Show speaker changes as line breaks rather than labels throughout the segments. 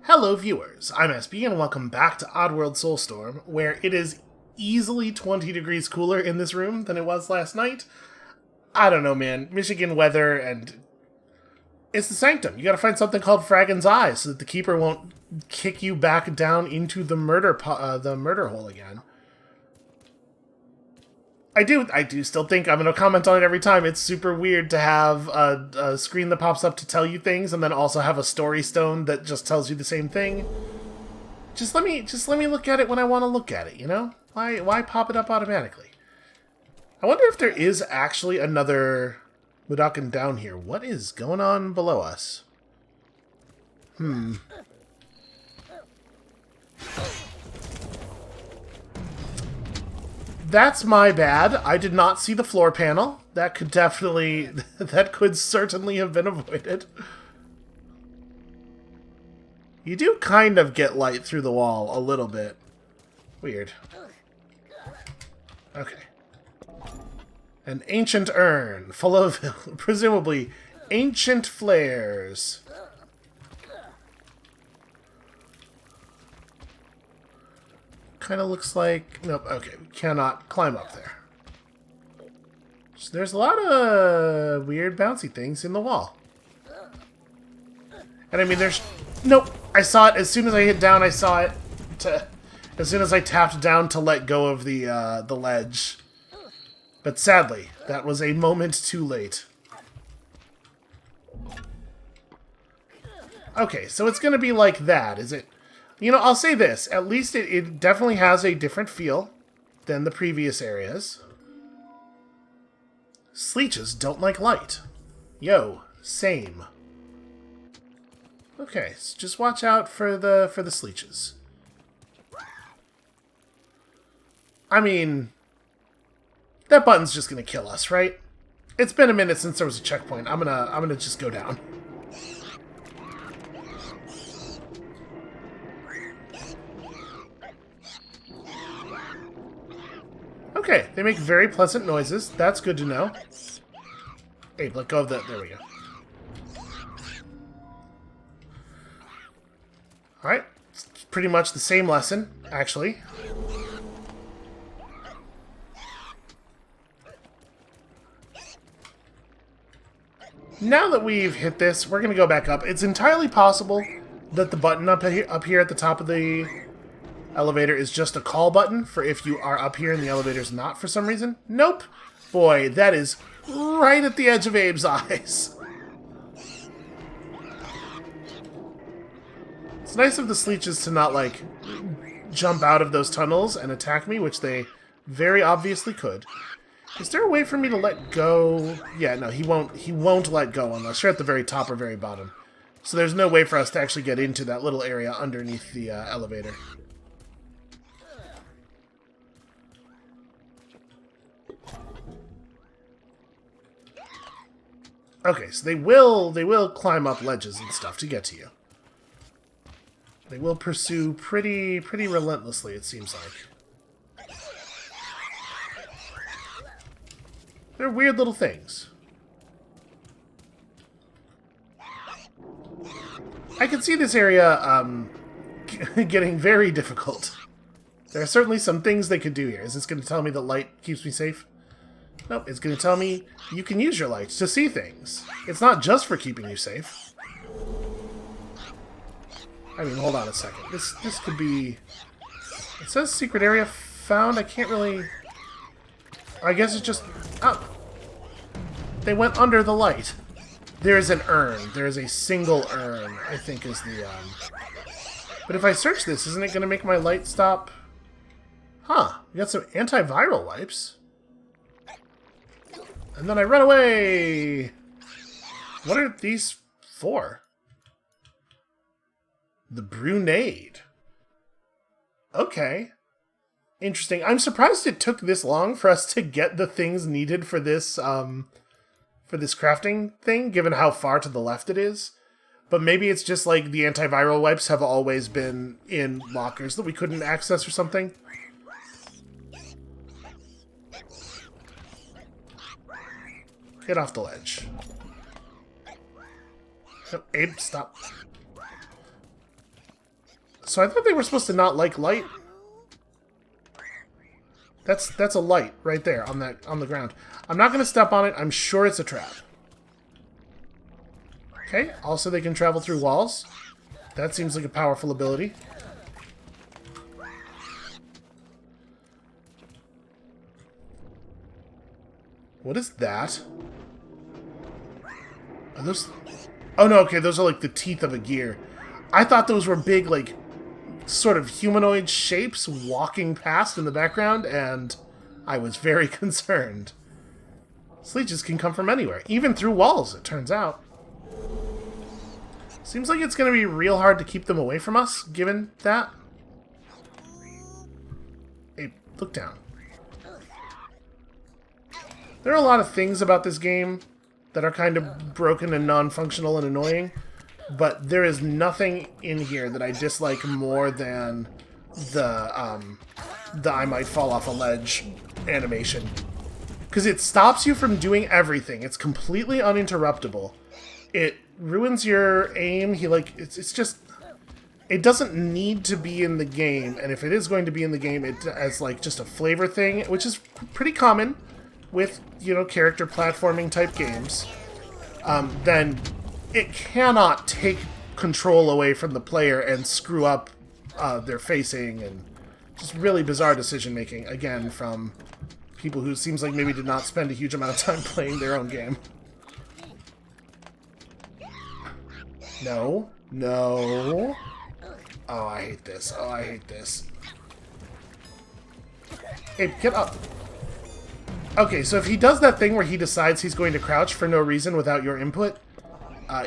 Hello viewers, I'm SB and welcome back to Oddworld Soulstorm, where it is easily 20 degrees cooler in this room than it was last night. I don't know, man. Michigan weather, and it's the Sanctum. You gotta find something called Fragon's Eye so that the Keeper won't kick you back down into the murder hole again. I do still think I'm going to comment on it every time. It's super weird to have a screen that pops up to tell you things and then also have a story stone that just tells you the same thing. Just let me look at it when I want to look at it, you know? Why pop it up automatically? I wonder if there is actually another mudokon down here. What is going on below us? That's my bad. I did not see the floor panel. That could certainly have been avoided. You do kind of get light through the wall a little bit. Weird. Okay. An ancient urn full of, presumably, ancient flares. Kind of looks like... Nope, okay, we cannot climb up there. So there's a lot of weird bouncy things in the wall. And I mean, there's... Nope, I saw it as soon as I hit down, I saw it. As soon as I tapped down to let go of the ledge. But sadly, that was a moment too late. Okay, so it's gonna be like that, is it? You know, I'll say this. At least it definitely has a different feel than the previous areas. Sleeches don't like light. Yo, same. Okay, so just watch out for the sleeches. I mean, that button's just gonna kill us, right? It's been a minute since there was a checkpoint. I'm gonna just go down. Okay, they make very pleasant noises. That's good to know. Hey, let go of that. There we go. Alright. It's pretty much the same lesson, actually. Now that we've hit this, we're going to go back up. It's entirely possible that the button up here at the top of the elevator is just a call button for if you are up here and the elevator's not for some reason. Nope. Boy, that is right at the edge of Abe's eyes. It's nice of the sleeches to not, like, jump out of those tunnels and attack me, which they very obviously could. Is there a way for me to let go? Yeah, no, he won't let go unless you're at the very top or very bottom. So there's no way for us to actually get into that little area underneath the elevator. Okay, so they will climb up ledges and stuff to get to you. They will pursue pretty relentlessly, it seems like. They're weird little things. I can see this area getting very difficult. There are certainly some things they could do here. Is this going to tell me that light keeps me safe? Nope, it's going to tell me you can use your lights to see things. It's not just for keeping you safe. I mean, hold on a second. This could be... It says secret area found. I can't really... I guess it's just... Oh. They went under the light. There is an urn. There is a single urn, I think is the... But if I search this, isn't it going to make my light stop? Huh. We got some antiviral wipes. And then I run away! What are these for? The Brunade. Okay. Interesting. I'm surprised it took this long for us to get the things needed for this crafting thing, given how far to the left it is. But maybe it's just like the antiviral wipes have always been in lockers that we couldn't access or something. Get off the ledge. Oh, Abe, stop. So I thought they were supposed to not like light. That's a light right there on the ground. I'm not going to step on it. I'm sure it's a trap. Okay. Also, they can travel through walls. That seems like a powerful ability. What is that? Are those... Oh, no, okay, those are like the teeth of a gear. I thought those were big, like, sort of humanoid shapes walking past in the background, and I was very concerned. Leeches can come from anywhere, even through walls, it turns out. Seems like it's going to be real hard to keep them away from us, given that. Hey, look down. There are a lot of things about this game that are kind of broken and non-functional and annoying, but there is nothing in here that I dislike more than the I might fall off a ledge animation. Because it stops you from doing everything. It's completely uninterruptible. It ruins your aim. It's just... It doesn't need to be in the game, and if it is going to be in the game, it as like just a flavor thing, which is pretty common with, you know, character platforming type games. Then it cannot take control away from the player and screw up their facing, and just really bizarre decision making, again, from people who seems like maybe did not spend a huge amount of time playing their own game. No. No. Oh, I hate this. Oh, I hate this. Hey, get up. Okay, so if he does that thing where he decides he's going to crouch for no reason without your input,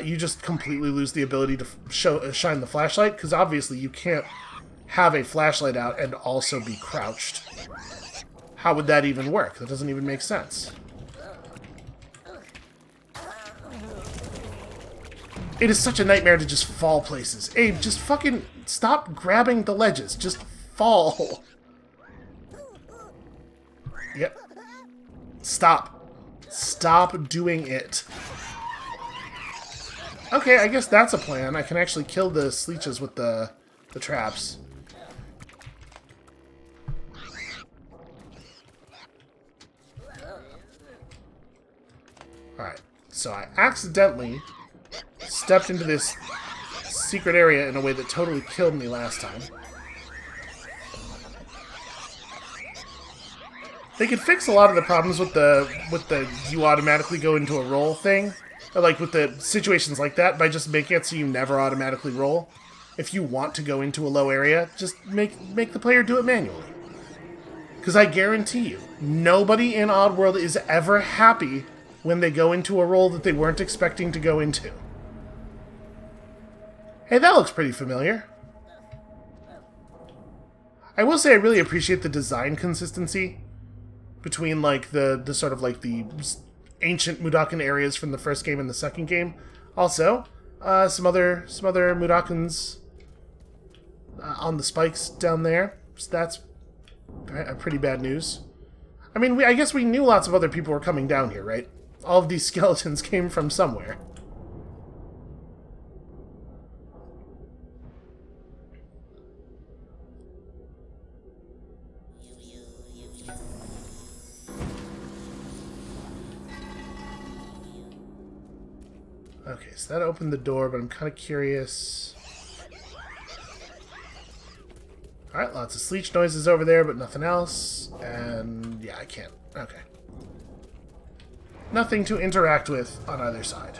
you just completely lose the ability to shine the flashlight, because obviously you can't have a flashlight out and also be crouched. How would that even work? That doesn't even make sense. It is such a nightmare to just fall places. Abe, just fucking stop grabbing the ledges. Just fall. Yep. Stop. Stop doing it. Okay, I guess that's a plan. I can actually kill the Sleeches with the traps. Alright, so I accidentally stepped into this secret area in a way that totally killed me last time. They could fix a lot of the problems with the you automatically go into a roll thing, or like with the situations like that, by just making it so you never automatically roll. If you want to go into a low area, just make the player do it manually. Because I guarantee you, nobody in Oddworld is ever happy when they go into a role that they weren't expecting to go into. Hey, that looks pretty familiar. I will say I really appreciate the design consistency between like the sort of like the ancient Mudokon areas from the first game and the second game. Also, some other Mudokons on the spikes down there. So that's pretty bad news. I mean, I guess we knew lots of other people were coming down here, right? All of these skeletons came from somewhere. Okay, so that opened the door, but I'm kind of curious. Alright, lots of sleech noises over there, but nothing else. And yeah, I can't. Okay. Nothing to interact with on either side.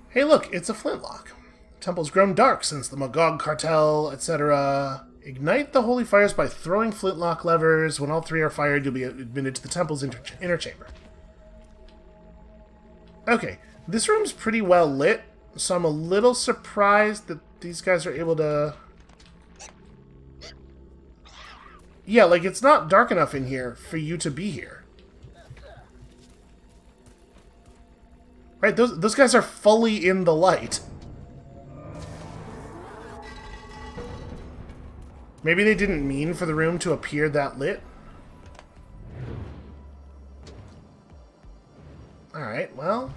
Hey look, it's a flintlock. Temple's grown dark since the Magog cartel, etc. Ignite the holy fires by throwing flintlock levers. When all three are fired, you'll be admitted to the temple's inner chamber. Okay, this room's pretty well lit, so I'm a little surprised that these guys are able to... Yeah, like, it's not dark enough in here for you to be here. Right, those guys are fully in the light. Maybe they didn't mean for the room to appear that lit. Alright, well...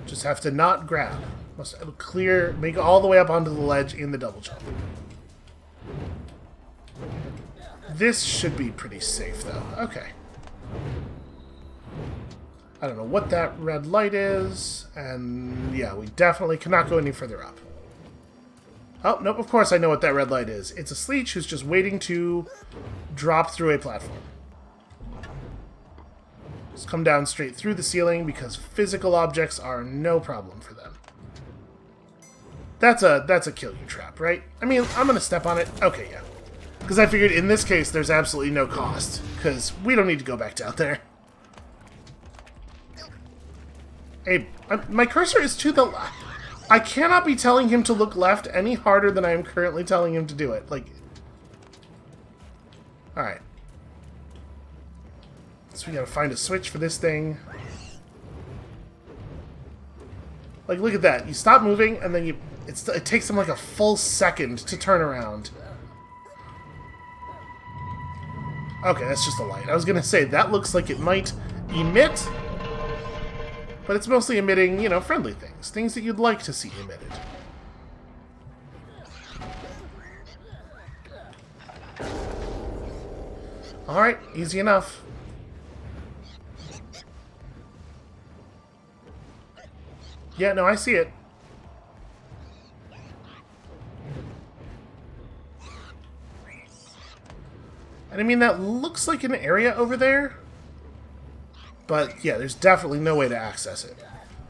Just have to not grab. Must clear, make it all the way up onto the ledge in the double jump. This should be pretty safe, though. Okay. I don't know what that red light is, and yeah, we definitely cannot go any further up. Oh, nope, of course I know what that red light is. It's a Sleech who's just waiting to drop through a platform. Just come down straight through the ceiling because physical objects are no problem for them. That's a kill you trap, right? I mean, I'm gonna step on it. Okay, yeah. Because I figured in this case there's absolutely no cost, because we don't need to go back down there. Hey, my cursor is to the left. I cannot be telling him to look left any harder than I am currently telling him to do it. Like, alright. So we gotta find a switch for this thing. Like, look at that. You stop moving, and then it takes him like a full second to turn around. Okay, that's just a light. I was gonna say, that looks like it might emit, but it's mostly emitting, you know, friendly things. Things that you'd like to see emitted. Alright, easy enough. Yeah, no, I see it. And I mean, that looks like an area over there. But, yeah, there's definitely no way to access it.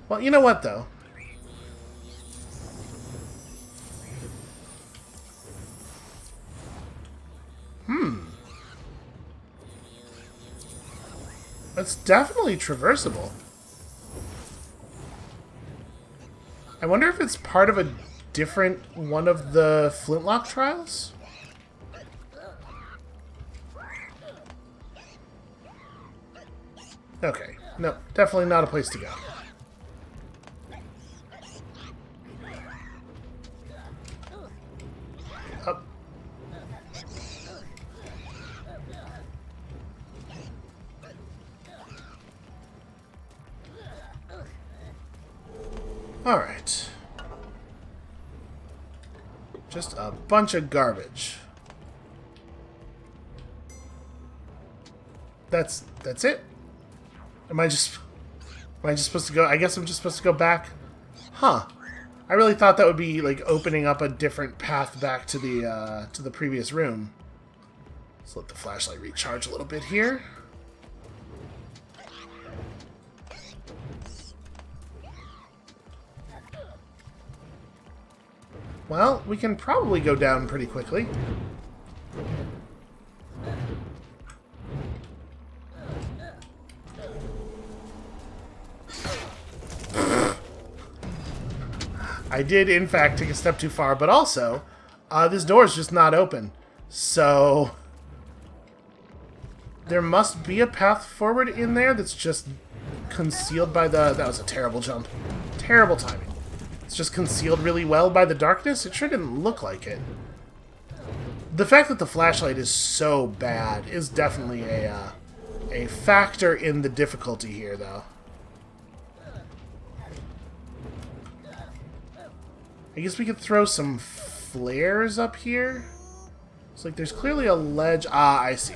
Well, you know what, though? That's definitely traversable. I wonder if it's part of a different one of the flintlock trials? Okay. No, definitely not a place to go. Up. Alright. Just a bunch of garbage. That's it? Am I just supposed to go? I guess I'm just supposed to go back. Huh. I really thought that would be like opening up a different path back to the previous room. Let's let the flashlight recharge a little bit here. Well, we can probably go down pretty quickly. I did, in fact, take a step too far, but also, this door is just not open. So, there must be a path forward in there that's just concealed by the... That was a terrible jump. Terrible timing. It's just concealed really well by the darkness. It sure didn't look like it. The fact that the flashlight is so bad is definitely a factor in the difficulty here, though. I guess we could throw some flares up here. It's like there's clearly a ledge. Ah, I see.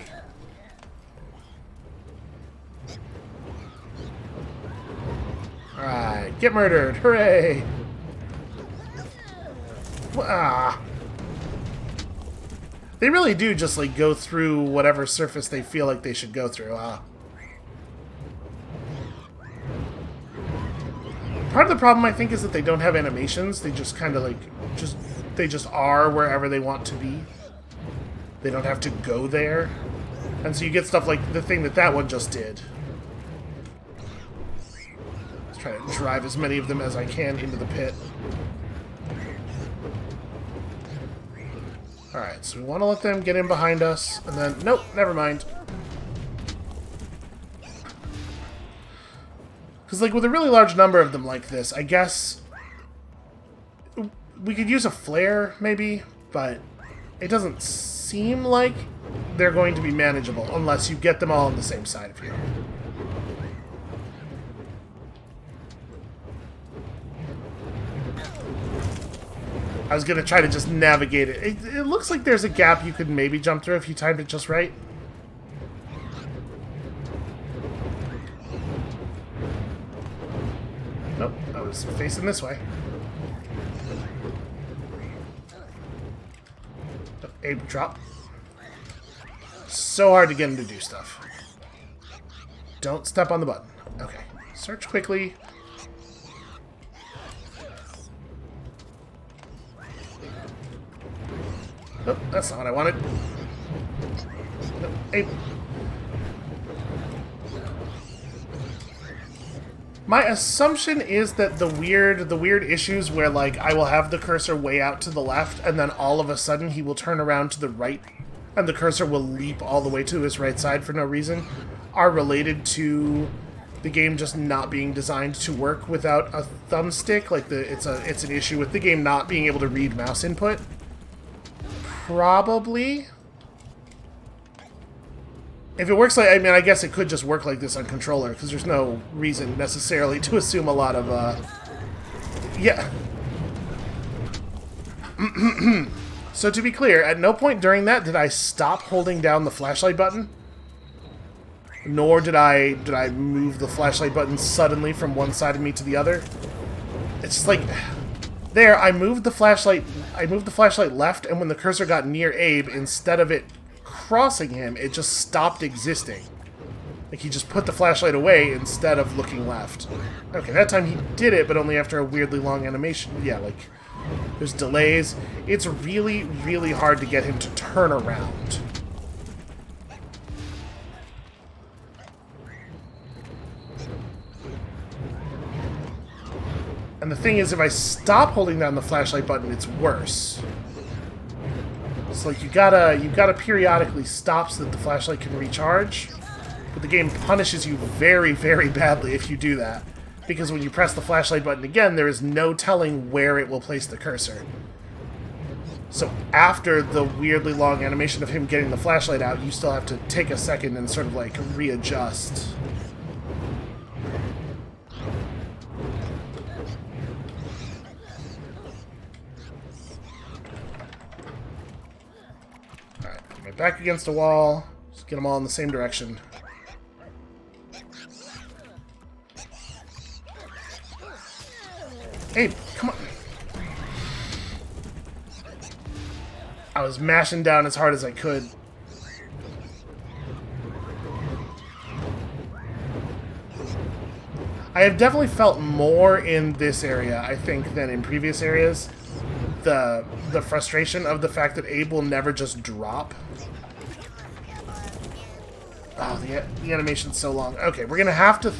Alright, get murdered. Hooray! Ah. They really do just like go through whatever surface they feel like they should go through. Part of the problem, I think, is that they don't have animations. They just kind of like, they just are wherever they want to be. They don't have to go there. And so you get stuff like the thing that one just did. Let's try to drive as many of them as I can into the pit. Alright, so we want to let them get in behind us, and then, nope, never mind. Because, like, with a really large number of them like this, I guess we could use a flare, maybe, but it doesn't seem like they're going to be manageable unless you get them all on the same side of you. I was going to try to just navigate it. It looks like there's a gap you could maybe jump through if you timed it just right. Nope, I was facing this way. Oh, Abe, drop. So hard to get him to do stuff. Don't step on the button. Okay. Search quickly. Nope, that's not what I wanted. Nope. Abe. My assumption is that the weird issues where, like, I will have the cursor way out to the left, and then all of a sudden he will turn around to the right, and the cursor will leap all the way to his right side for no reason, are related to the game just not being designed to work without a thumbstick. Like, it's an issue with the game not being able to read mouse input. Probably. If it works like... I mean, I guess it could just work like this on controller, because there's no reason necessarily to assume a lot of, yeah. So to be clear, at no point during that did I stop holding down the flashlight button. Nor did I move the flashlight button suddenly from one side of me to the other. It's just like... There, I moved the flashlight left, and when the cursor got near Abe, instead of it crossing him, it just stopped existing. Like, he just put the flashlight away instead of looking left. Okay, that time he did it, but only after a weirdly long animation. Yeah, like, there's delays. It's really, really hard to get him to turn around. And the thing is, if I stop holding down the flashlight button, it's worse. It's like you gotta periodically stop so that the flashlight can recharge. But the game punishes you very, very badly if you do that. Because when you press the flashlight button again, there is no telling where it will place the cursor. So after the weirdly long animation of him getting the flashlight out, you still have to take a second and sort of like readjust. Back against a wall. Just get them all in the same direction. Hey, come on. I was mashing down as hard as I could. I have definitely felt more in this area, I think, than in previous areas. The frustration of the fact that Abe will never just drop. Oh, the animation's so long. Okay, we're going to have to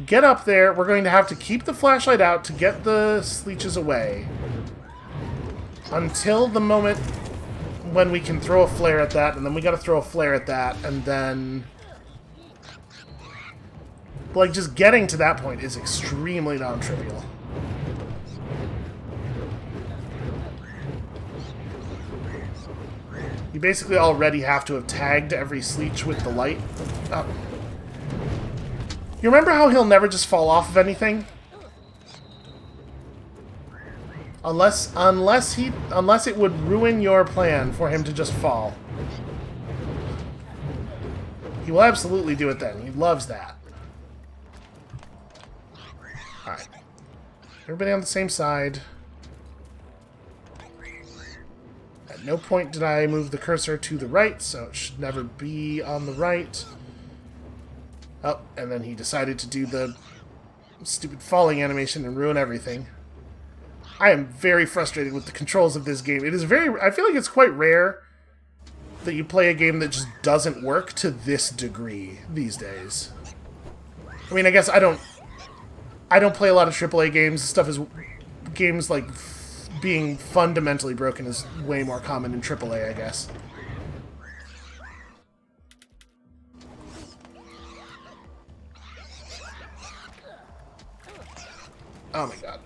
get up there. We're going to have to keep the flashlight out to get the leeches away. Until the moment when we can throw a flare at that, and then we got to throw a flare at that, and then... Like, just getting to that point is extremely non-trivial. You basically already have to have tagged every Sleech with the light. Oh. You remember how he'll never just fall off of anything? Unless it would ruin your plan for him to just fall. He will absolutely do it then. He loves that. Alright. Everybody on the same side. At no point did I move the cursor to the right, so it should never be on the right. Oh, and then he decided to do the stupid falling animation and ruin everything. I am very frustrated with the controls of this game. It is I feel like it's quite rare that you play a game that just doesn't work to this degree these days. I mean, I guess I don't play a lot of AAA games. Games like being fundamentally broken is way more common in AAA, I guess. Oh my god.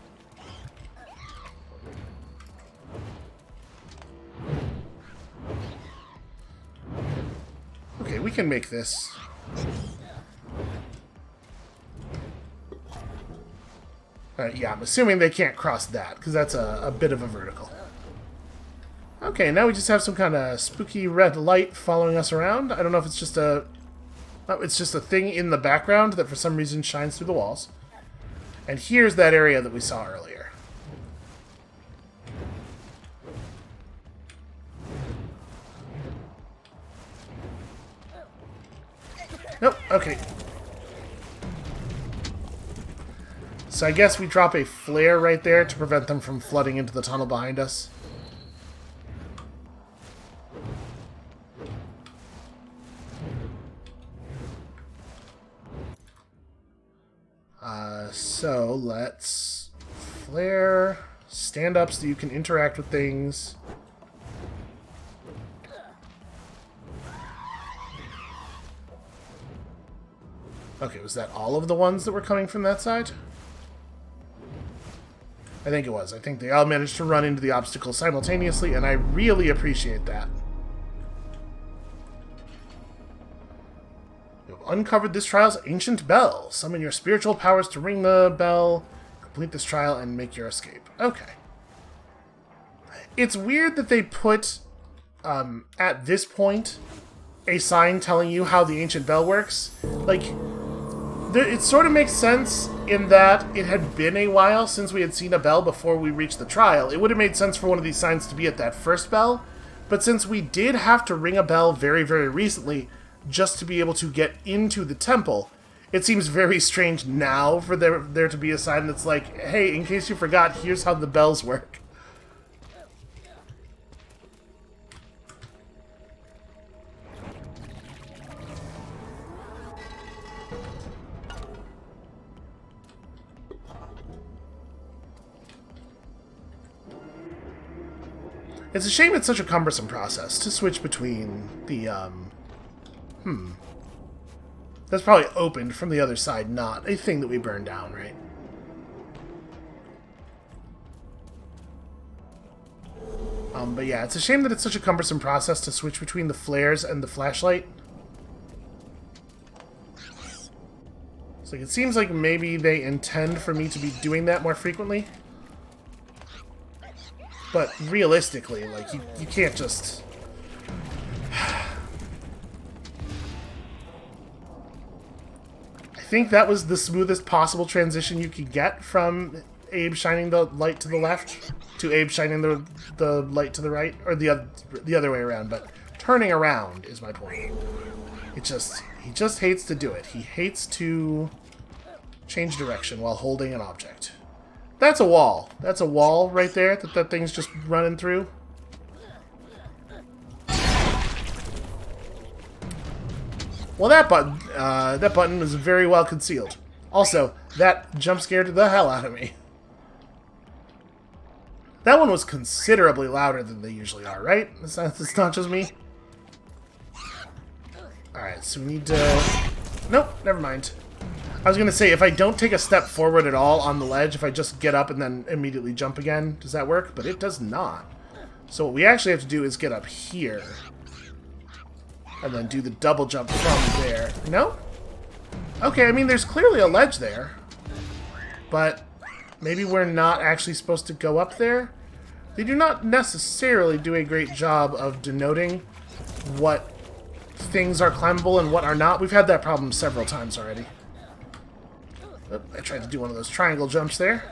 Okay, we can make this. Yeah, I'm assuming they can't cross that, because that's a bit of a vertical. Okay, now we just have some kind of spooky red light following us around. I don't know if it's just a... Oh, it's just a thing in the background that for some reason shines through the walls. And here's that area that we saw earlier. Nope, okay. So I guess we drop a flare right there to prevent them from flooding into the tunnel behind us. So let's flare, stand up so you can interact with things. Okay, was that all of the ones that were coming from that side? I think it was. I think they all managed to run into the obstacle simultaneously, and I really appreciate that. You have uncovered this trial's ancient bell. Summon your spiritual powers to ring the bell, complete this trial, and make your escape. Okay. It's weird that they put, at this point, a sign telling you how the ancient bell works. Like, it sort of makes sense in that it had been a while since we had seen a bell before we reached the trial. It would have made sense for one of these signs to be at that first bell, but since we did have to ring a bell very, very recently just to be able to get into the temple, it seems very strange now for there to be a sign that's like, hey, in case you forgot, here's how the bells work. It's a shame it's such a cumbersome process to switch between the, That's probably opened from the other side, not a thing that we burned down, right? But yeah, it's a shame that it's such a cumbersome process to switch between the flares and the flashlight. So it seems like maybe they intend for me to be doing that more frequently. But realistically, like, you can't just... I think that was the smoothest possible transition you could get from Abe shining the light to the left to Abe shining the light to the right, or the other way around, but turning around is my point. He just hates to do it. He hates to change direction while holding an object. That's a wall. That's a wall right there that thing's just running through. Well, that button was very well concealed. Also, that jump scared the hell out of me. That one was considerably louder than they usually are, right? It's not just me. Alright, so we need to... Nope, never mind. I was going to say, if I don't take a step forward at all on the ledge, if I just get up and then immediately jump again, does that work? But it does not. So what we actually have to do is get up here. And then do the double jump from there. No? Okay, I mean, there's clearly a ledge there. But maybe we're not actually supposed to go up there? They do not necessarily do a great job of denoting what things are climbable and what are not. We've had that problem several times already. Oh, I tried to do one of those triangle jumps there.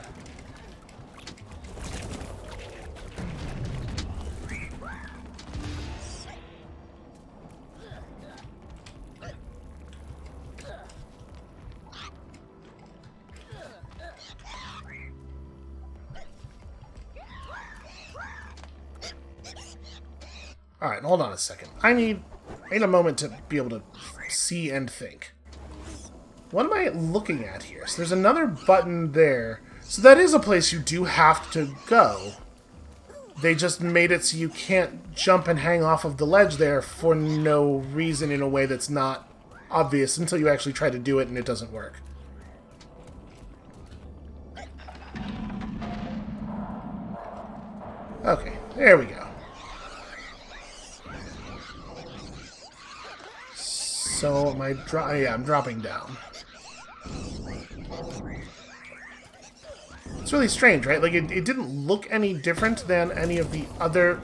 Alright, hold on a second. I need a moment to be able to see and think. What am I looking at here? So there's another button there. So that is a place you do have to go. They just made it so you can't jump and hang off of the ledge there for no reason in a way that's not obvious until you actually try to do it and it doesn't work. Okay, there we go. So am I yeah, I'm dropping down. It's really strange, right? Like, it didn't look any different than any of the other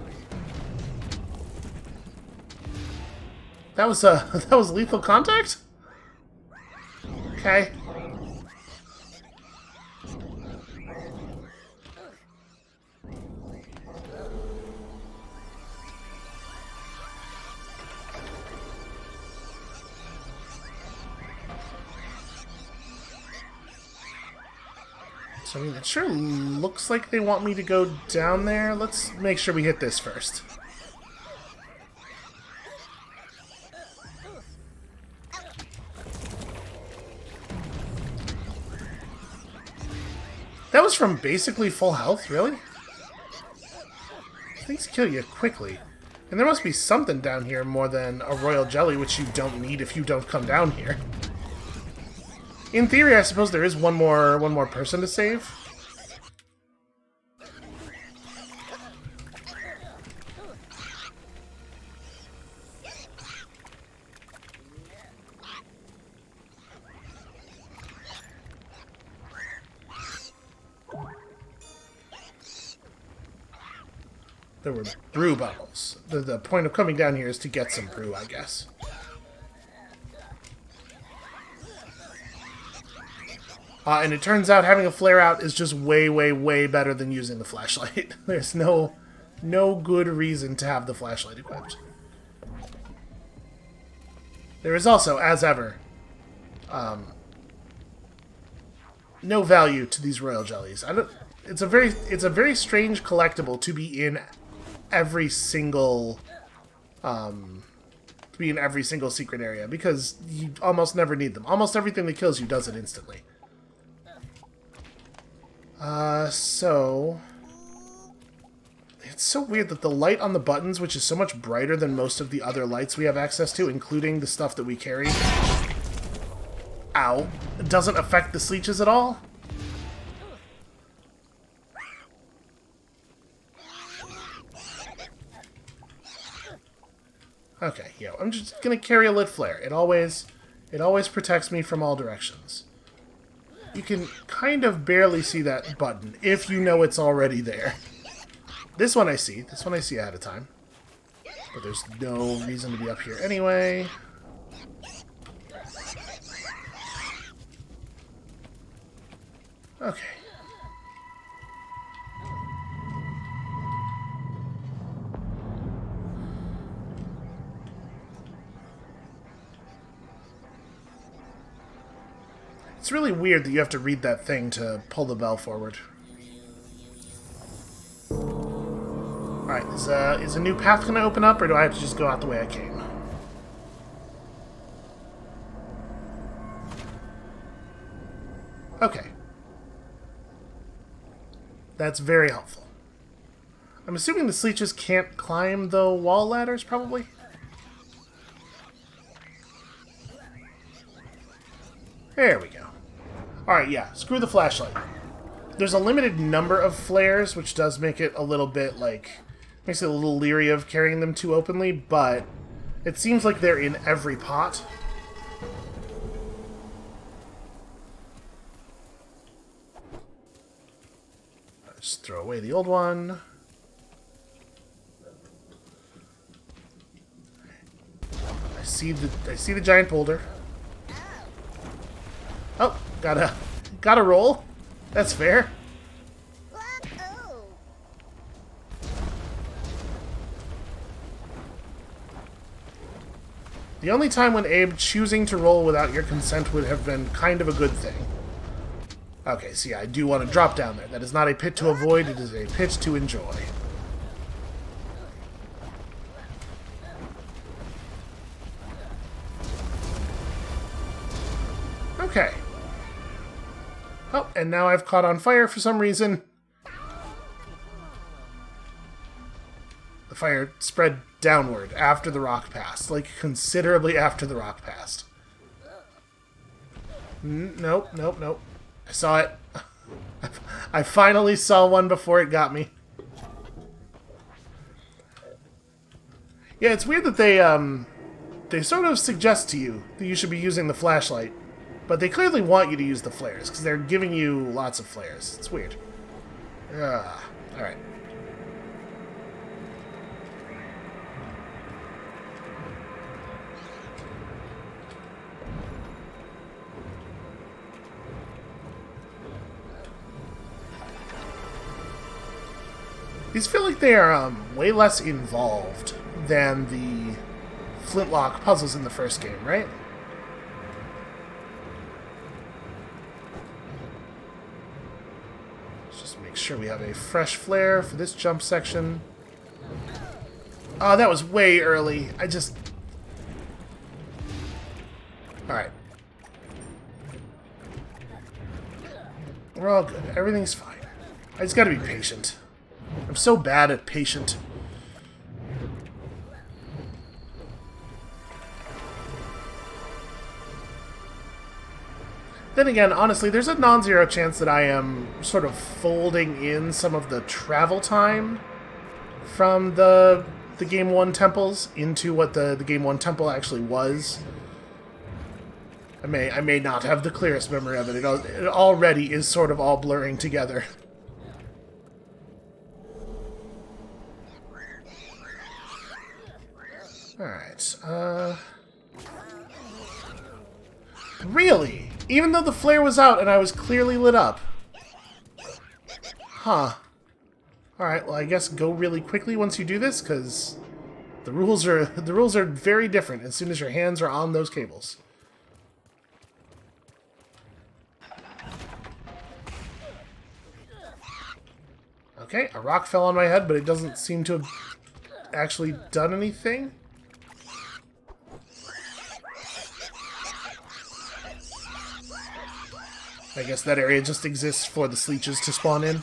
That was that was lethal contact? Okay. So, I mean, it sure looks like they want me to go down there. Let's make sure we hit this first. That was from basically full health, really? Things kill you quickly. And there must be something down here more than a royal jelly, which you don't need if you don't come down here. In theory, I suppose there is one more person to save. There were brew bottles. The point of coming down here is to get some brew, I guess. And it turns out having a flare out is just way, way, way better than using the flashlight. There's no good reason to have the flashlight equipped. There is also, as ever, no value to these royal jellies. It's a very strange collectible to be in every single secret area, because you almost never need them. Almost everything that kills you does it instantly. So it's so weird that the light on the buttons, which is so much brighter than most of the other lights we have access to, including the stuff that we carry, ow, doesn't affect the Sleeches at all. Okay, yeah, I'm just gonna carry a lit flare. It always protects me from all directions. You can kind of barely see that button if you know it's already there. This one I see. This one I see ahead of time. But there's no reason to be up here anyway. Okay. It's really weird that you have to read that thing to pull the bell forward. Alright, is a new path going to open up, or do I have to just go out the way I came? Okay. That's very helpful. I'm assuming the Sleeches can't climb the wall ladders, probably? There we go. Alright, yeah, screw the flashlight. There's a limited number of flares, which does make it a little bit, makes it a little leery of carrying them too openly, but it seems like they're in every pot. Just throw away the old one. I see the giant boulder. Oh, gotta roll. That's fair. The only time when Abe choosing to roll without your consent would have been kind of a good thing. Okay, so yeah, I do want to drop down there. That is not a pit to avoid, it is a pit to enjoy. Okay. Oh, and now I've caught on fire for some reason. The fire spread downward after the rock passed. Like, considerably after the rock passed. Nope, nope, nope. I saw it. I finally saw one before it got me. Yeah, it's weird that they sort of suggest to you that you should be using the flashlight. But they clearly want you to use the flares, because they're giving you lots of flares. It's weird. Alright. These feel like they are way less involved than the flintlock puzzles in the first game, right? Let's just make sure we have a fresh flare for this jump section. Oh, that was way early. Alright. We're all good. Everything's fine. I just gotta be patient. I'm so bad at patient. Then again, honestly, there's a non-zero chance that I am sort of folding in some of the travel time from the Game 1 temples into what the Game 1 temple actually was. I may not have the clearest memory of it. It already is sort of all blurring together. Alright, Really? Even though the flare was out and I was clearly lit up? Huh. Alright, well I guess go really quickly once you do this, because the rules are very different as soon as your hands are on those cables. Okay, a rock fell on my head, but it doesn't seem to have actually done anything. I guess that area just exists for the Sleeches to spawn in.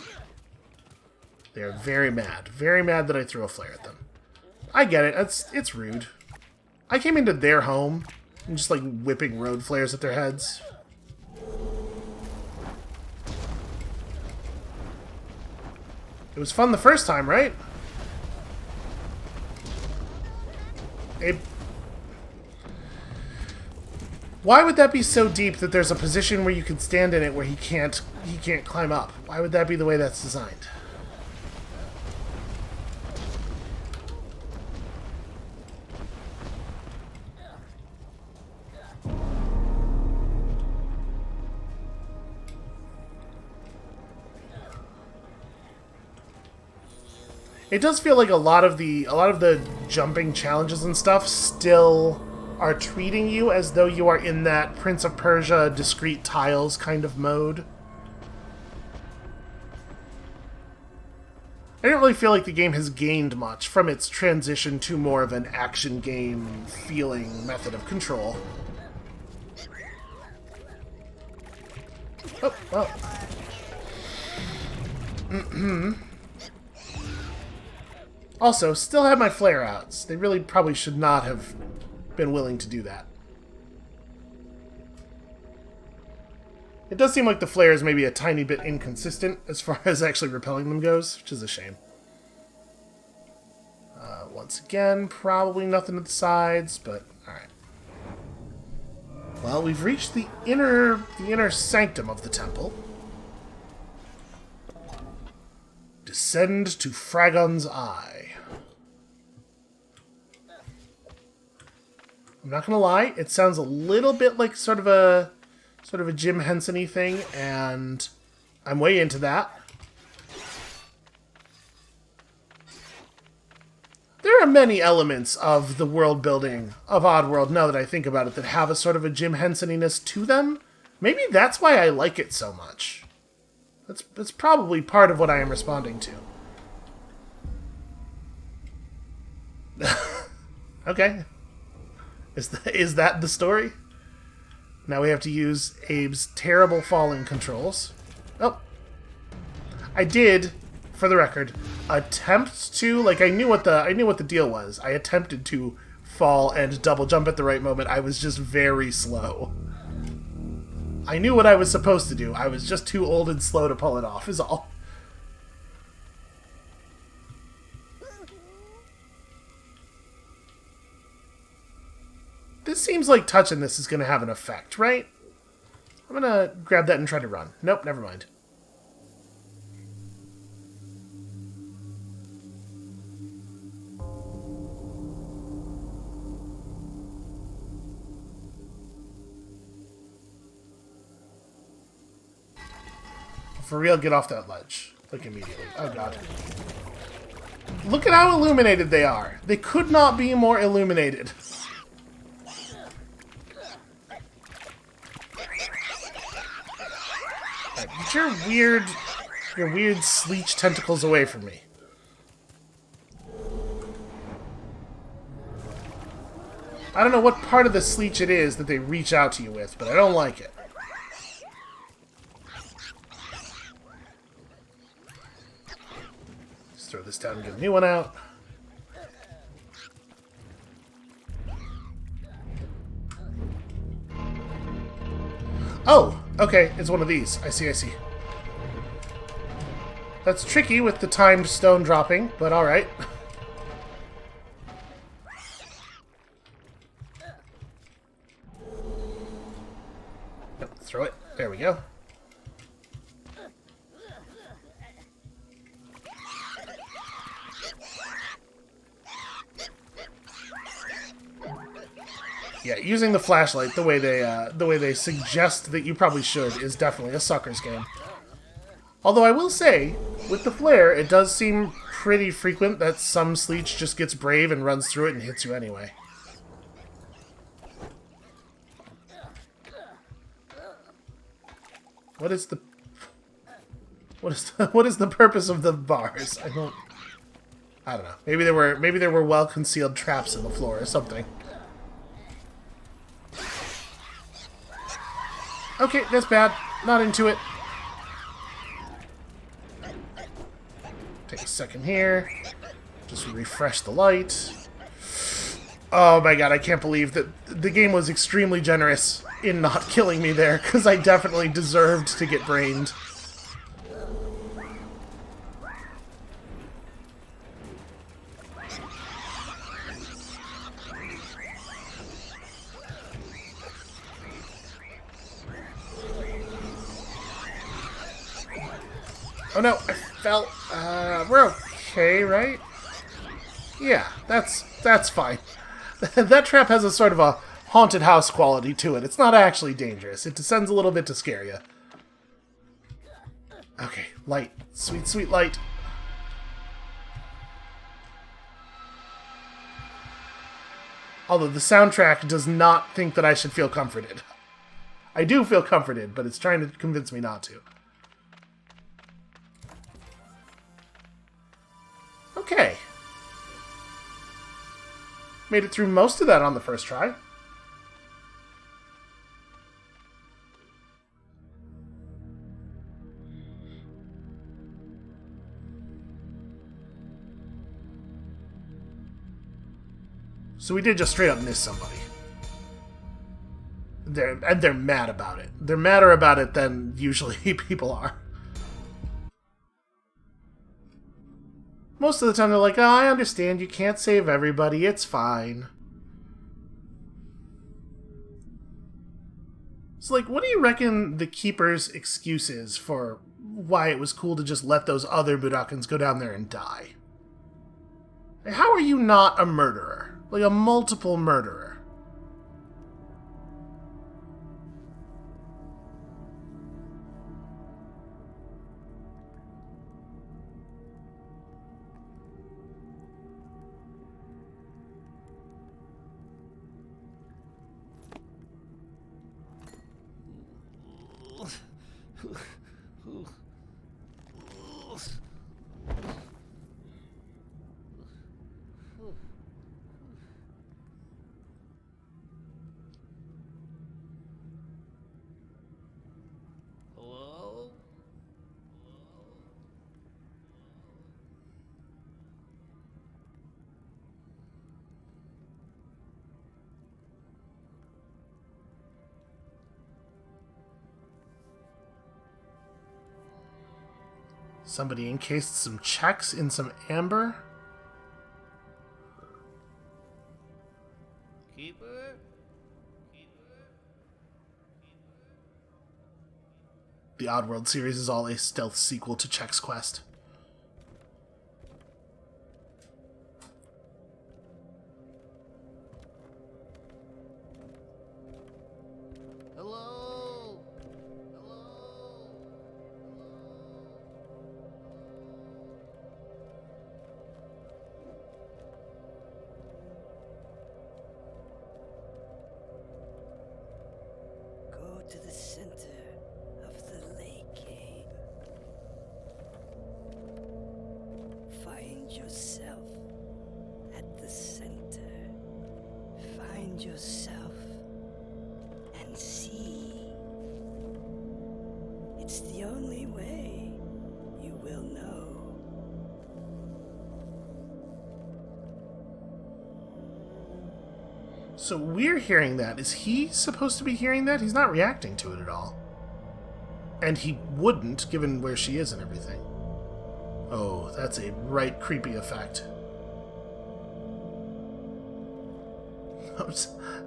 They're very mad. Very mad that I threw a flare at them. I get it. It's rude. I came into their home and just, like, whipping road flares at their heads. It was fun the first time, right? Why would that be so deep that there's a position where you can stand in it where he can't climb up? Why would that be the way that's designed? It does feel like a lot of the jumping challenges and stuff still are treating you as though you are in that Prince of Persia discrete tiles kind of mode. I don't really feel like the game has gained much from its transition to more of an action game feeling method of control. Oh, well. Also, still have my flare-outs. They really probably should not have been willing to do that. It does seem like the flare is maybe a tiny bit inconsistent as far as actually repelling them goes, which is a shame. Once again, probably nothing at the sides, but alright. Well, we've reached the inner sanctum of the temple. Descend to Fragon's Eye. I'm not gonna lie, it sounds a little bit like sort of a Jim Henson-y thing, and I'm way into that. There are many elements of the world building of Oddworld, now that I think about it, that have a sort of a Jim Henson-iness to them. Maybe that's why I like it so much. That's probably part of what I am responding to. Okay. Is that the story? Now we have to use Abe's terrible falling controls. Oh. I did, for the record, attempt to, like, I knew what the deal was. I attempted to fall and double jump at the right moment. I was just very slow. I knew what I was supposed to do. I was just too old and slow to pull it off, is all. This seems like touching this is going to have an effect, right? I'm going to grab that and try to run. Nope, never mind. For real, get off that ledge. Like, immediately. Oh, God. Look at how illuminated they are. They could not be more illuminated. Right, get your weird sleech tentacles away from me. I don't know what part of the sleech it is that they reach out to you with, but I don't like it. Just throw this down and get a new one out. Oh, okay, it's one of these. I see, I see. That's tricky with the timed stone dropping, but alright. Throw it. There we go. Yeah, using the flashlight the way they suggest that you probably should is definitely a sucker's game. Although I will say, with the flare, it does seem pretty frequent that some sleech just gets brave and runs through it and hits you anyway. What is the purpose of the bars? I don't know. Maybe there were well concealed traps in the floor or something. Okay, that's bad. Not into it. Take a second here. Just refresh the light. Oh my god, I can't believe that the game was extremely generous in not killing me there, because I definitely deserved to get brained. Oh no, I fell. We're okay, right? Yeah, that's fine. That trap has a sort of a haunted house quality to it. It's not actually dangerous. It descends a little bit to scare you. Okay, light. Sweet, sweet light. Although the soundtrack does not think that I should feel comforted. I do feel comforted, but it's trying to convince me not to. Okay. Made it through most of that on the first try. So we did just straight up miss somebody. They're mad about it. They're madder about it than usually people are. Most of the time they're like, oh, I understand, you can't save everybody, it's fine. So, like, what do you reckon the Keeper's excuse is for why it was cool to just let those other mudokons go down there and die? How are you not a murderer? Like, a multiple murderer? Somebody encased some checks in some amber?
Keeper?
The Oddworld series is all a stealth sequel to Check's Quest.
Hello? find yourself at the center. Find yourself and see. It's the only way you will know.
So we're hearing that. Is he supposed to be hearing that? He's not reacting to it at all. And he wouldn't, given where she is and everything. Oh, that's a right creepy effect.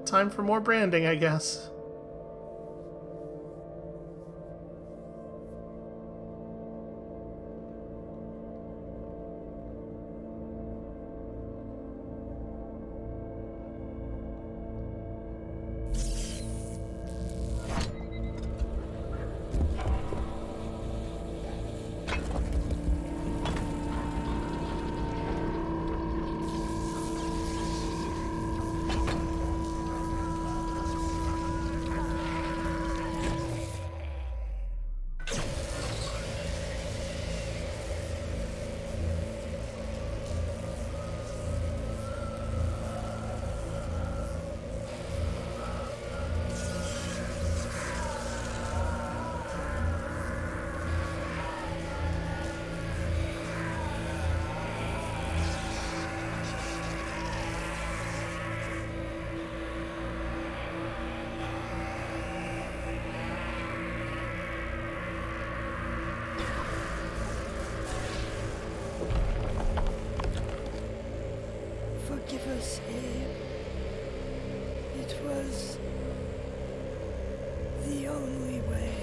Time for more branding, I guess.
Forgive us, Abe. It was the only way.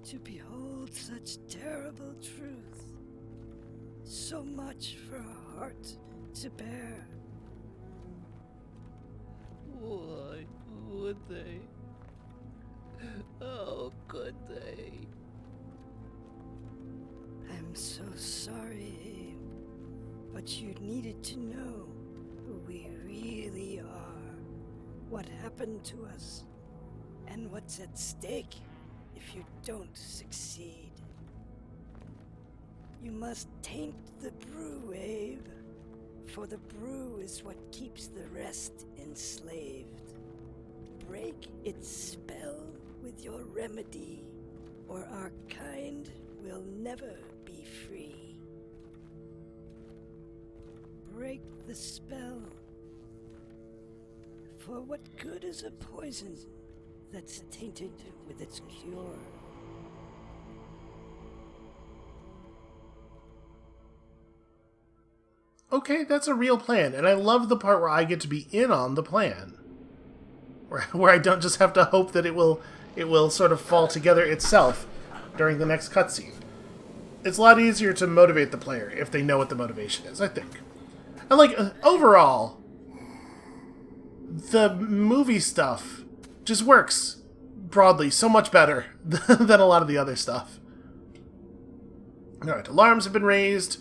To behold such terrible truth, so much for a heart to bear.
Why would they? How could they?
I'm so sorry, Abe, but you needed to know who we really are, what happened to us, and what's at stake if you don't succeed. You must taint the brew, Abe, for the brew is what keeps the rest enslaved. Break its spell with your remedy, or our kind will never be free. Break the spell. For what good is a poison that's tainted with its cure?
Okay, that's a real plan, and I love the part where I get to be in on the plan. Where I don't just have to hope that it will sort of fall together itself during the next cutscene. It's a lot easier to motivate the player if they know what the motivation is, I think. And like, overall, the movie stuff just works broadly so much better than a lot of the other stuff. Alright, alarms have been raised.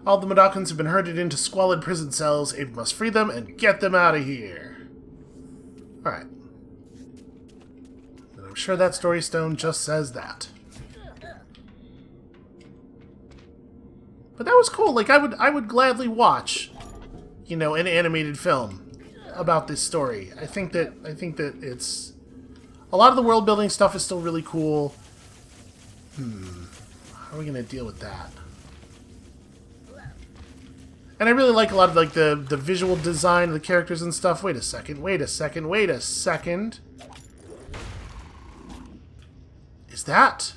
All the mudokons have been herded into squalid prison cells. Abe must free them and get them out of here. Alright. And I'm sure that story stone just says that. But that was cool. Like, I would gladly watch, you know, an animated film about this story. I think that it's... A lot of the world building stuff is still really cool. How are we going to deal with that? And I really like a lot of like the visual design of the characters and stuff. Wait a second, wait a second, wait a second. Is that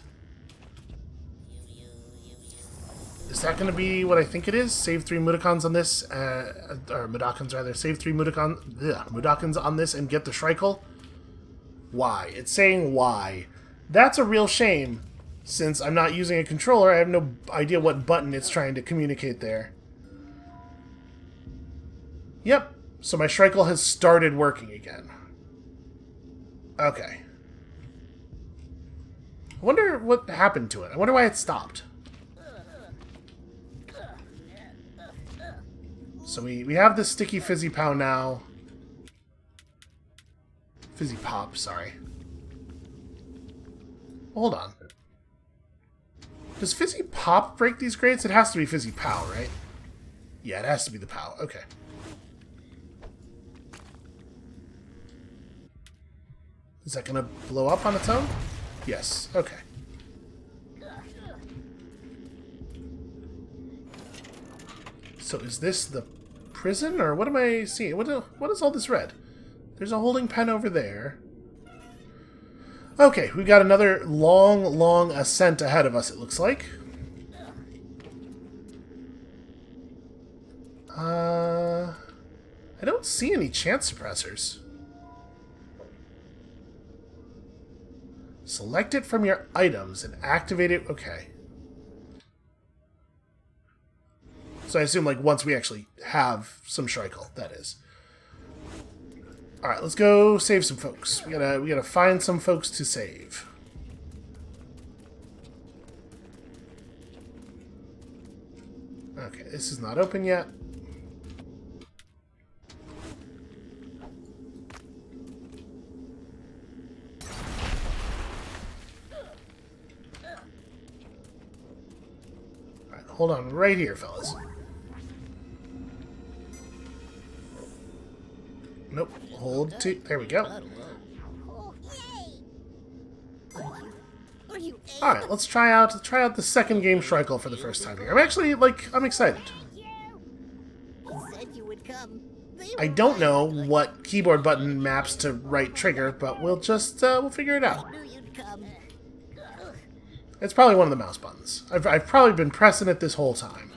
going to be what I think it is? Save 3 mudokons on this, or mudokons rather. Save 3 mudokons on this and get the shrykull? Why? It's saying why. That's a real shame. Since I'm not using a controller, I have no idea what button it's trying to communicate there. Yep, so my shrykull has started working again. Okay. I wonder what happened to it. I wonder why it stopped. So we have this sticky fizzy pow now. Fizzy pop, sorry. Hold on. Does fizzy pop break these grates? It has to be fizzy pow, right? Yeah, it has to be the pow. Okay. Is that gonna blow up on its own? Yes. Okay. So is this the prison, or what am I seeing? What is all this red? There's a holding pen over there. Okay, we've got another long ascent ahead of us, it looks like. I don't see any chance suppressors. Select it from your items and activate it. Okay. So I assume, like, once we actually have some shrykull, that is. Alright, let's go save some folks. We gotta find some folks to save. Okay, this is not open yet. Alright, hold on right here, fellas. Nope. Hold to. There we go. Alright, let's try out the second game shrykull for the first time here. I'm actually, like, I'm excited. I don't know what keyboard button maps to right trigger, but we'll just, we'll figure it out. It's probably one of the mouse buttons. I've probably been pressing it this whole time.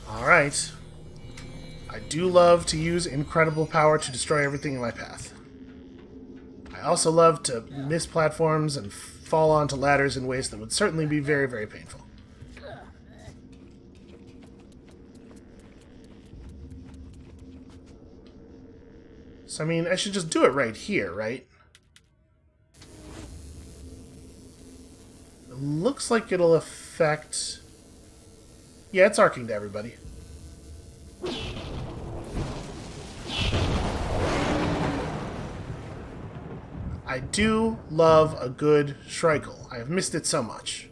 Alright. I do love to use incredible power to destroy everything in my path. I also love to miss platforms and fall onto ladders in ways that would certainly be very, very painful. So, I mean, I should just do it right here, right? It looks like it'll affect... Yeah, it's arcing to everybody. I do love a good shrykull. I have missed it so much.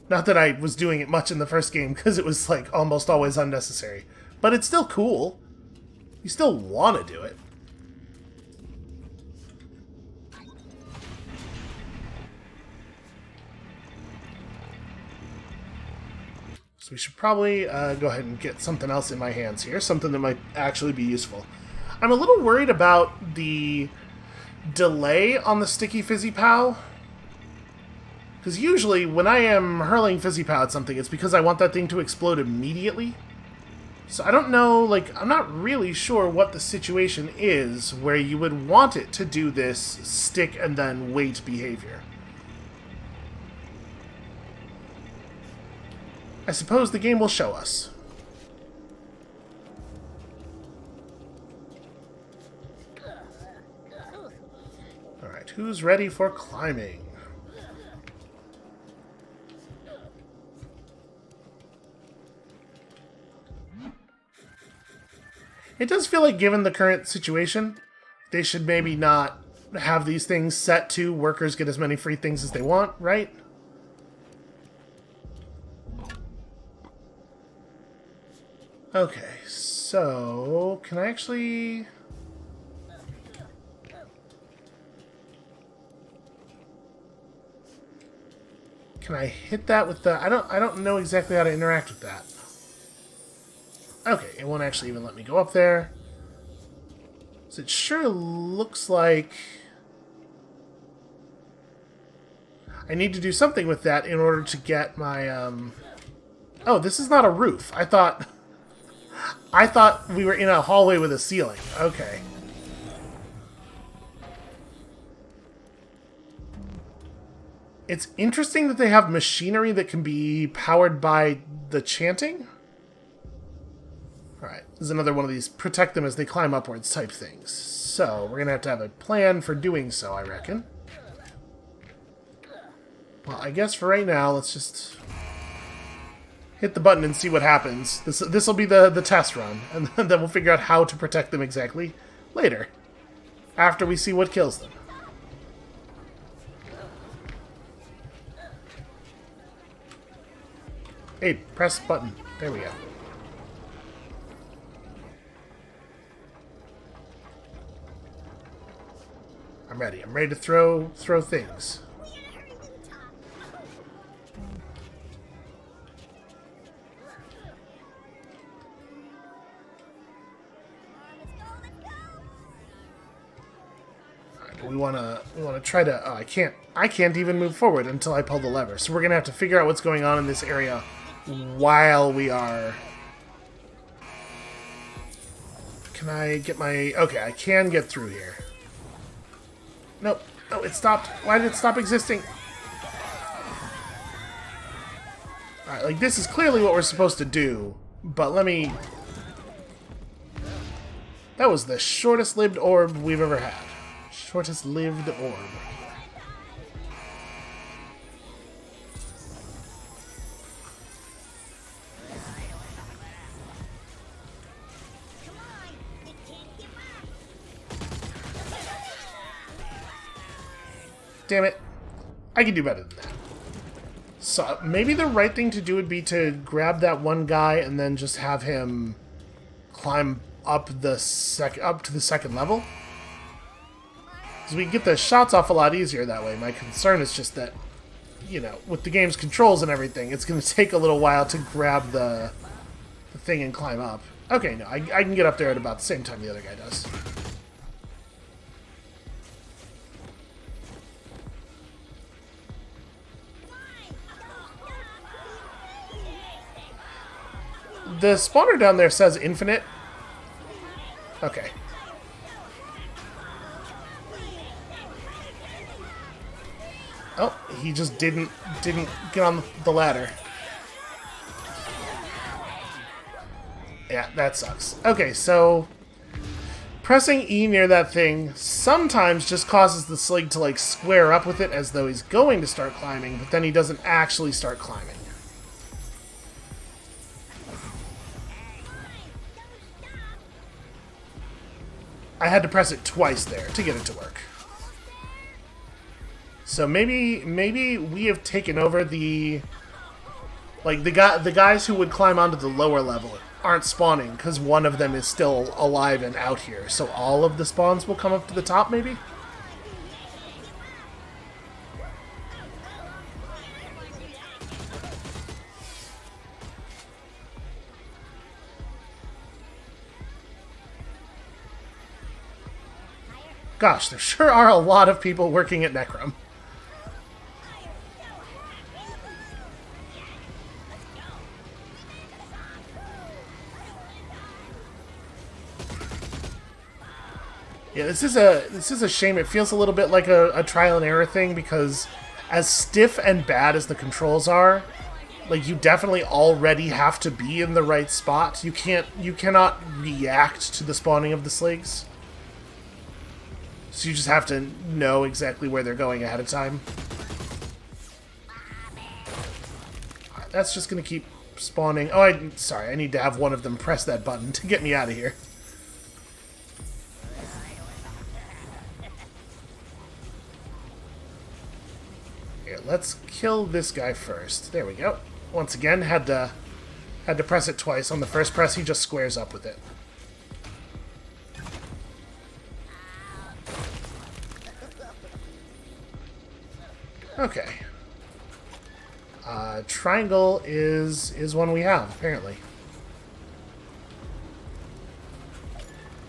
Not that I was doing it much in the first game, because it was, like, almost always unnecessary. But it's still cool. You still want to do it. So we should probably go ahead and get something else in my hands here. Something that might actually be useful. I'm a little worried about the delay on the sticky fizzy pow. Because usually when I am hurling fizzy pow at something, it's because I want that thing to explode immediately. So I don't know, like, I'm not really sure what the situation is where you would want it to do this stick and then wait behavior. I suppose the game will show us. Alright, who's ready for climbing? It does feel like, given the current situation, they should maybe not have these things set to workers get as many free things as they want, right? Okay, so can I actually... Can I hit that with the... I don't know exactly how to interact with that. Okay, it won't actually even let me go up there. So it sure looks like I need to do something with that in order to get my... Oh, this is not a roof. I thought we were in a hallway with a ceiling. Okay. It's interesting that they have machinery that can be powered by the chanting. Alright, this is another one of these protect them as they climb upwards type things. So, we're going to have a plan for doing so, I reckon. Well, I guess for right now, let's just hit the button and see what happens. This will be the test run, and then we'll figure out how to protect them exactly later, after we see what kills them. Hey, press button. There we go. I'm ready. I'm ready to throw things. We want to try to... Oh, I can't even move forward until I pull the lever. So we're going to have to figure out what's going on in this area while we are... Can I get my... Okay, I can get through here. Nope. No, it stopped. Why did it stop existing? Alright, like, this is clearly what we're supposed to do, but let me... That was the shortest-lived orb we've ever had. Shortest-lived orb. Damn it. I can do better than that. So, maybe the right thing to do would be to grab that one guy and then just have him climb up to the second level. Because we can get the shots off a lot easier that way. My concern is just that, you know, with the game's controls and everything, it's going to take a little while to grab the thing and climb up. Okay, no, I can get up there at about the same time the other guy does. The spawner down there says infinite. Okay. Oh, he just didn't get on the ladder. Yeah, that sucks. Okay, so pressing E near that thing sometimes just causes the slig to like square up with it as though he's going to start climbing, but then he doesn't actually start climbing. I had to press it twice there to get it to work. So maybe we have taken over the... Like, the guys who would climb onto the lower level aren't spawning because one of them is still alive and out here. So all of the spawns will come up to the top, maybe? Gosh, there sure are a lot of people working at Necrom. Yeah, this is a shame. It feels a little bit like a trial and error thing because as stiff and bad as the controls are, like you definitely already have to be in the right spot. You cannot react to the spawning of the sligs. So you just have to know exactly where they're going ahead of time. Alright, that's just going to keep spawning. Oh, sorry, I need to have one of them press that button to get me out of here. Here, let's kill this guy first. There we go. Once again, had to Had to press it twice. On the first press, he just squares up with it. Okay. Triangle is one we have, apparently.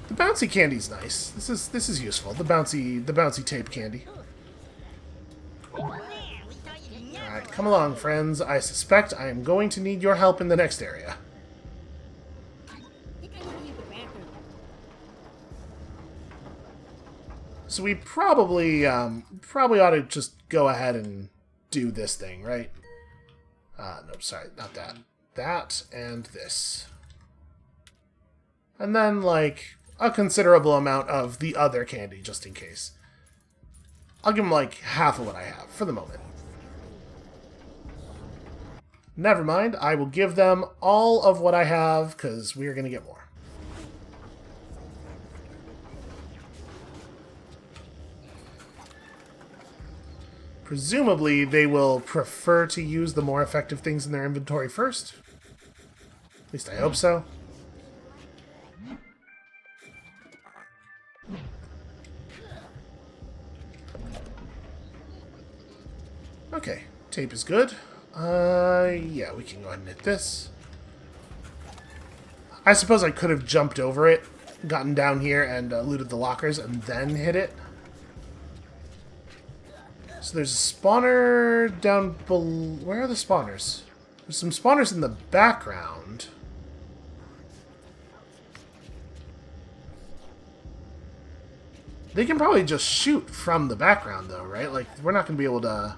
The bouncy candy's nice. This is useful. The bouncy tape candy. Alright, come along, friends. I suspect I am going to need your help in the next area. So we probably ought to just go ahead and do this thing, right? No, sorry, not that. That and this. And then, like, a considerable amount of the other candy, just in case. I'll give them, like, half of what I have, for the moment. Never mind, I will give them all of what I have, because we are going to get more. Presumably, they will prefer to use the more effective things in their inventory first. At least I hope so. Okay, tape is good. Yeah, we can go ahead and hit this. I suppose I could have jumped over it, gotten down here and looted the lockers, and then hit it. So there's a spawner down below. Where are the spawners? There's some spawners in the background. They can probably just shoot from the background, though, right? Like, we're not going to be able to...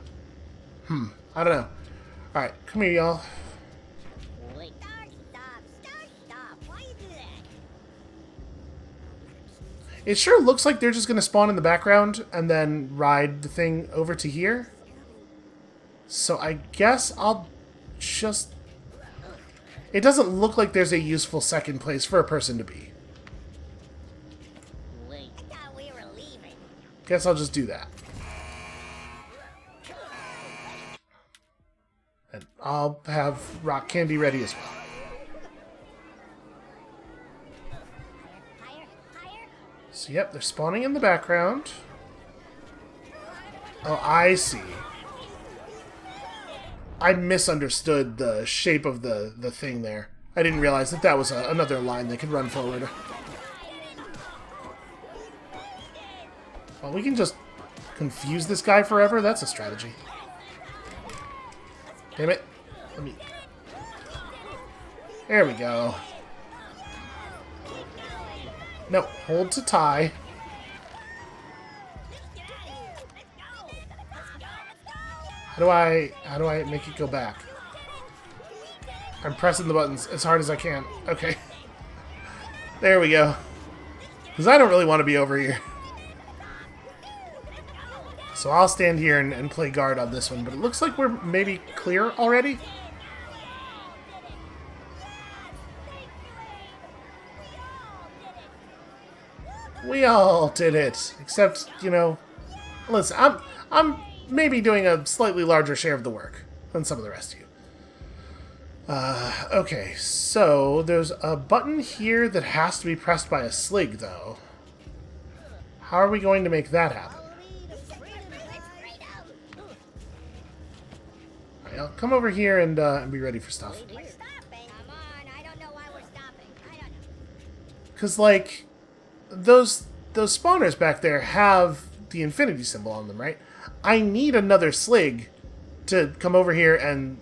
I don't know. Alright, come here, y'all.
Stop. Why you do that?
It sure looks like they're just going to spawn in the background and then ride the thing over to here. So I guess I'll just... It doesn't look like there's a useful second place for a person to be.
Wait, I thought we were leaving.
Guess I'll just do that. And I'll have rock candy ready as well.
Higher.
So yep, they're spawning in the background. Oh, I see. I misunderstood the shape of the thing there. I didn't realize that that was another line they could run forward. Well, we can just confuse this guy forever. That's a strategy. Damn it. Let me... There we go. No, hold to tie. How do I make it go back? I'm pressing the buttons as hard as I can. Okay. There we go. Because I don't really want to be over here. So I'll stand here and play guard on this one, but it looks like we're maybe clear already. We all did it, except, you know, listen, I'm maybe doing a slightly larger share of the work than some of the rest of you. Okay, so there's a button here that has to be pressed by a slig, though. How are we going to make that happen? Alright, I'll come over here and be ready for stuff.
We're stopping. Come on, I don't know why we're stopping. I don't know.
Because, like, those spawners back there have the infinity symbol on them, right? I need another slig to come over here and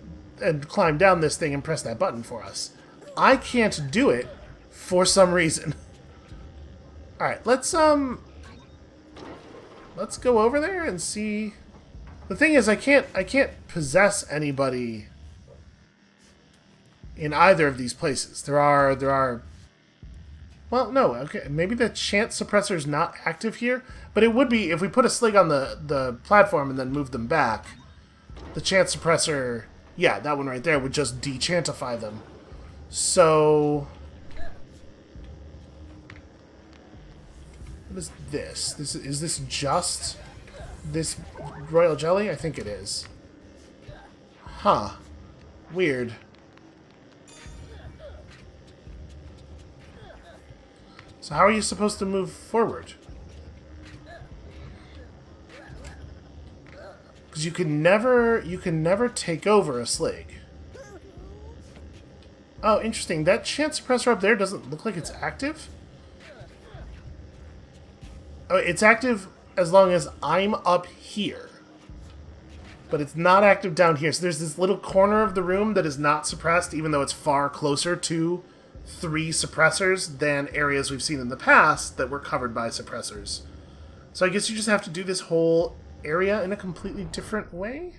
climb down this thing and press that button for us. I can't do it for some reason. Alright, let's go over there and see. The thing is, I can't possess anybody in either of these places. There are well, no, okay, maybe the chance suppressor's not active here, but it would be if we put a slig on the platform and then move them back. The chance suppressor, yeah, that one right there would just dechantify them. So what is this? Is this just this royal jelly? I think it is. Huh. Weird. So how are you supposed to move forward? Because you can never take over a Slag. Oh, interesting. That chance suppressor up there doesn't look like it's active. Oh, it's active as long as I'm up here. But it's not active down here. So there's this little corner of the room that is not suppressed, even though it's far closer to 3 suppressors than areas we've seen in the past that were covered by suppressors. So I guess you just have to do this whole area in a completely different way?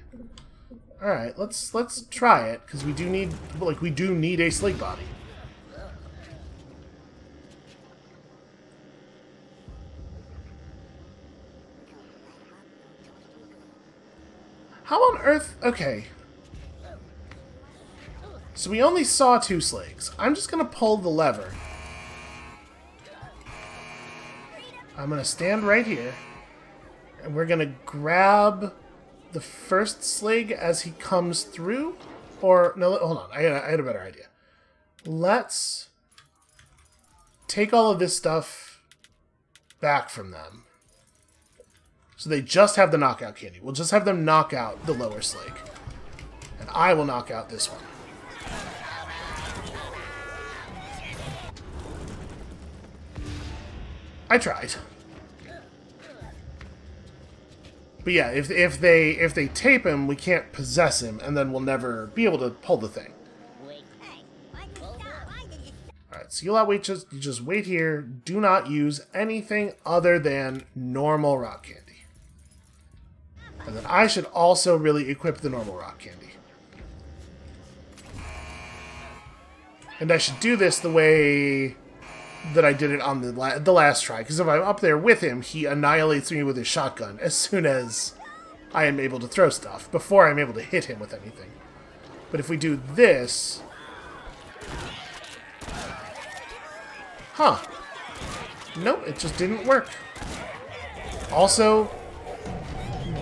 Alright, let's try it, because we do need a Slag body. How on earth... Okay. So we only saw 2 Slags. I'm just going to pull the lever. I'm going to stand right here. And we're going to grab the first Slag as he comes through. Or, no, hold on. I had a better idea. Let's take all of this stuff back from them. So they just have the knockout candy. We'll just have them knock out the lower Slag. And I will knock out this one. I tried. But yeah, if they tape him, we can't possess him, and then we'll never be able to pull the thing. Alright, so you just wait here. Do not use anything other than normal rock candy. And then I should also really equip the normal rock candy. And I should do this the way that I did it on the last try, because if I'm up there with him, he annihilates me with his shotgun as soon as I am able to throw stuff, before I'm able to hit him with anything. But if we do this... Huh. Nope, it just didn't work. Also,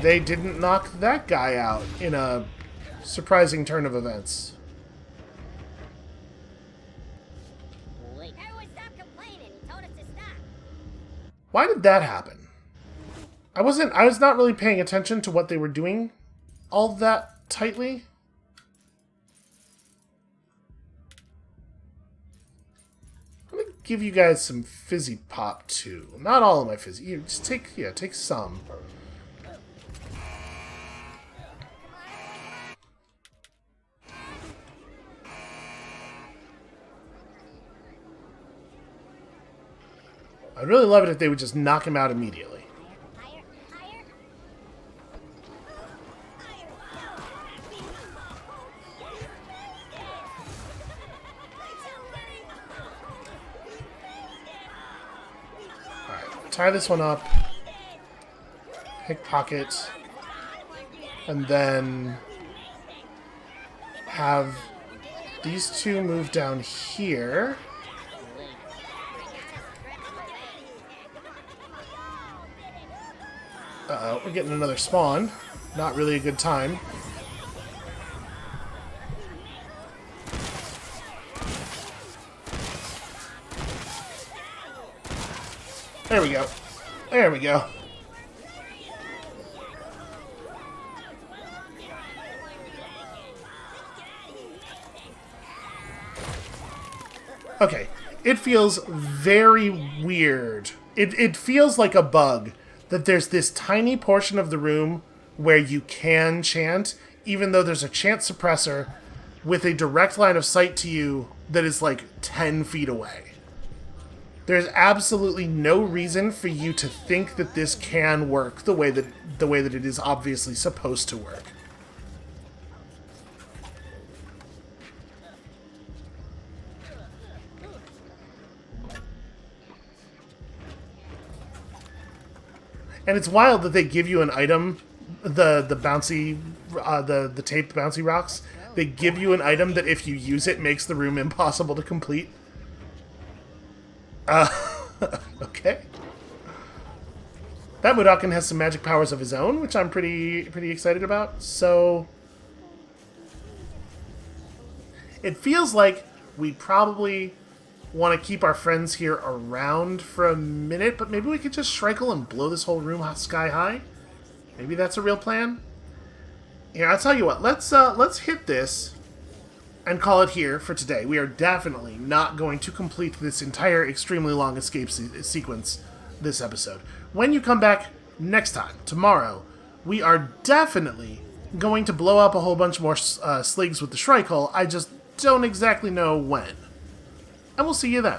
they didn't knock that guy out in a surprising turn of events. Why did that happen? I was not really paying attention to what they were doing all that tightly. I'm gonna give you guys some fizzy pop too. Not all of my fizzy. You just take some. I'd really love it if they would just knock him out immediately. Alright, tie this one up. Pickpocket. And then have these two move down here. Uh-oh, we're getting another spawn. Not really a good time. There we go. There we go. Okay. It feels very weird. It feels like a bug that there's this tiny portion of the room where you can chant, even though there's a chant suppressor with a direct line of sight to you that is like 10 feet away. There's absolutely no reason for you to think that this can work the way that it is obviously supposed to work. And it's wild that they give you an item, the bouncy, the taped bouncy rocks. They give you an item that if you use it makes the room impossible to complete. Okay. That mudokon has some magic powers of his own, which I'm pretty excited about. So it feels like we probably want to keep our friends here around for a minute, but maybe we could just shrykull and blow this whole room sky high. Maybe that's a real plan. Here, I'll tell you what. Let's hit this and call it here for today. We are definitely not going to complete this entire extremely long escape sequence this episode. When you come back next time, tomorrow, we are definitely going to blow up a whole bunch more sligs with the shrykull. I just don't exactly know when. And we'll see you then.